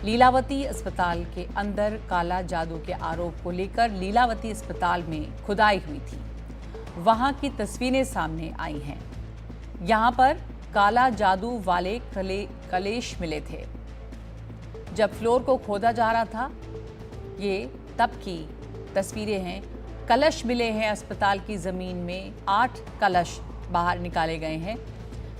लीलावती अस्पताल के अंदर काला जादू के आरोप को लेकर लीलावती अस्पताल में खुदाई हुई थी। वहां की तस्वीरें सामने आई हैं। यहां पर काला जादू वाले कलेश मिले थे। जब फ्लोर को खोदा जा रहा था, ये तब की तस्वीरें हैं। कलश मिले हैं अस्पताल की ज़मीन में, 8 कलश बाहर निकाले गए हैं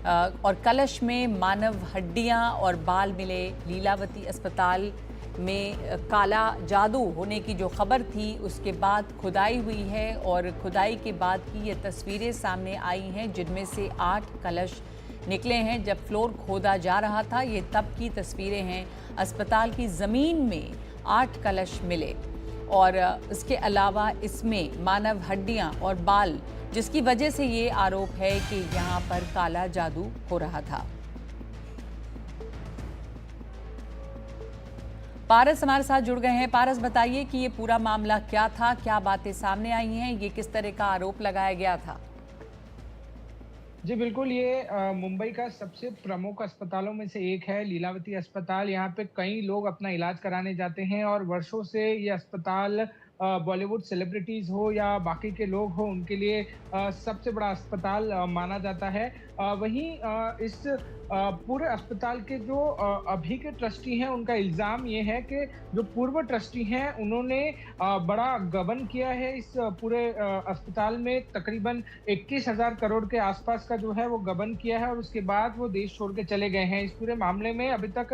और कलश में मानव हड्डियां और बाल मिले। लीलावती अस्पताल में काला जादू होने की जो खबर थी, उसके बाद खुदाई हुई है और खुदाई के बाद की ये तस्वीरें सामने आई हैं, जिनमें से 8 कलश निकले हैं। जब फ्लोर खोदा जा रहा था, ये तब की तस्वीरें हैं। अस्पताल की ज़मीन में 8 कलश मिले और इसके अलावा इसमें मानव हड्डियां और बाल, जिसकी वजह से ये आरोप है कि यहाँ पर काला जादू हो रहा था। पारस हमारे साथ जुड़ गए हैं। पारस, बताइए कि ये पूरा मामला क्या था, क्या बातें सामने आई हैं, ये किस तरह का आरोप लगाया गया था? जी बिल्कुल, ये मुंबई का सबसे प्रमुख अस्पतालों में से एक है लीलावती अस्पताल। यहाँ पे कई लोग अपना इलाज कराने जाते हैं और वर्षों से ये अस्पताल बॉलीवुड सेलिब्रिटीज़ हो या बाकी के लोग हो, उनके लिए सबसे बड़ा अस्पताल माना जाता है। वहीं इस पूरे अस्पताल के जो अभी के ट्रस्टी हैं, उनका इल्ज़ाम ये है कि जो पूर्व ट्रस्टी हैं, उन्होंने बड़ा गबन किया है इस पूरे अस्पताल में। तकरीबन 21,000 करोड़ के आसपास का जो है वो गबन किया है और उसके बाद वो देश छोड़ के चले गए हैं। इस पूरे मामले में अभी तक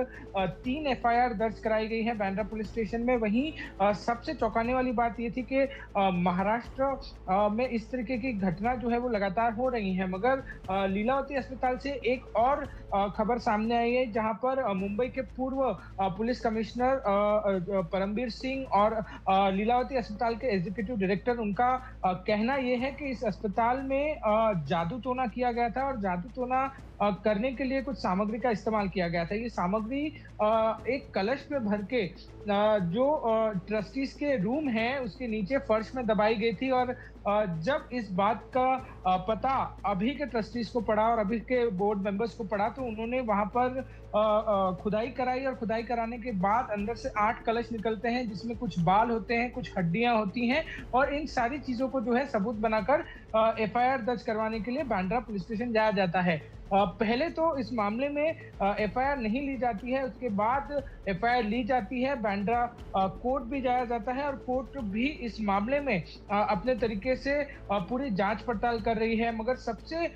3 एफआईआर दर्ज कराई गई है बांद्रा पुलिस स्टेशन में। वहीं सबसे चौंकाने वाली बात ये थी कि महाराष्ट्र में इस तरीके की घटना जो है वो लगातार हो रही है, मगर लीलावती अस्पताल से एक और खबर सामने आई है, जहां पर मुंबई के पूर्व पुलिस कमिश्नर परमबीर सिंह और लीलावती अस्पताल के एग्जीक्यूटिव डायरेक्टर, उनका कहना यह है कि इस अस्पताल में जादू टोना किया गया था और जादू टोना करने के लिए कुछ सामग्री का इस्तेमाल किया गया था। ये सामग्री एक कलश में भर के जो ट्रस्टीज के रूम है, उसके नीचे फर्श में दबाई गई थी और जब इस बात का पता अभी के ट्रस्टीज को पड़ा और अभी के बोर्ड मेंबर्स को पड़ा, तो उन्होंने वहां पर खुदाई कराई और खुदाई कराने के बाद अंदर से 8 कलश निकलते हैं, जिसमें कुछ बाल होते हैं, कुछ हड्डियां होती हैं और इन सारी चीजों को जो है सबूत बनाकर एफआईआर दर्ज करवाने के लिए बांद्रा पुलिस स्टेशन जाया जाता है। पहले तो इस मामले में एफआईआर नहीं ली जाती है, उसके बाद एफआईआर ली जाती है। बांद्रा कोर्ट भी जाया जाता है और कोर्ट भी इस मामले में अपने तरीके से पूरी जांच पड़ताल कर रही है। मगर सबसे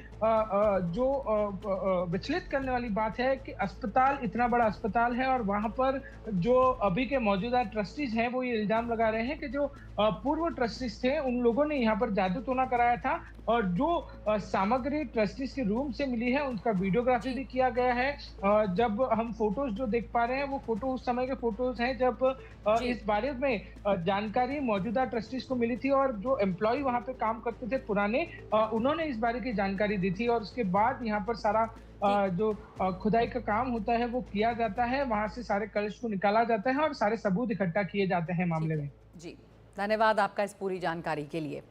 जो विचलित करने वाली बात है कि अस्पताल इतना बड़ा अस्पताल है और वहां पर जो अभी के मौजूदा ट्रस्टीज हैं, वो ये इल्जाम लगा रहे हैं कि जो पूर्व ट्रस्टीज थे, उन लोगों ने यहाँ पर जादू टोना कराया था और जो सामग्री ट्रस्टीज के रूम से मिली है, उनका वीडियोग्राफी भी किया गया है। जब हम फोटोज जो देख पा रहे हैं, वो फोटो उस समय के फोटोज हैं जब जी। इस बारे में जानकारी मौजूदा ट्रस्टीज को मिली थी और जो एम्प्लॉय वहां पे काम करते थे पुराने, उन्होंने इस बारे की जानकारी दी थी और उसके बाद यहाँ पर सारा जी। जो खुदाई का काम होता है वो किया जाता है। वहां से सारे कलश को निकाला जाता है और सारे सबूत इकट्ठा किए जाते हैं ठीक मामले है। में। जी, धन्यवाद आपका इस पूरी जानकारी के लिए।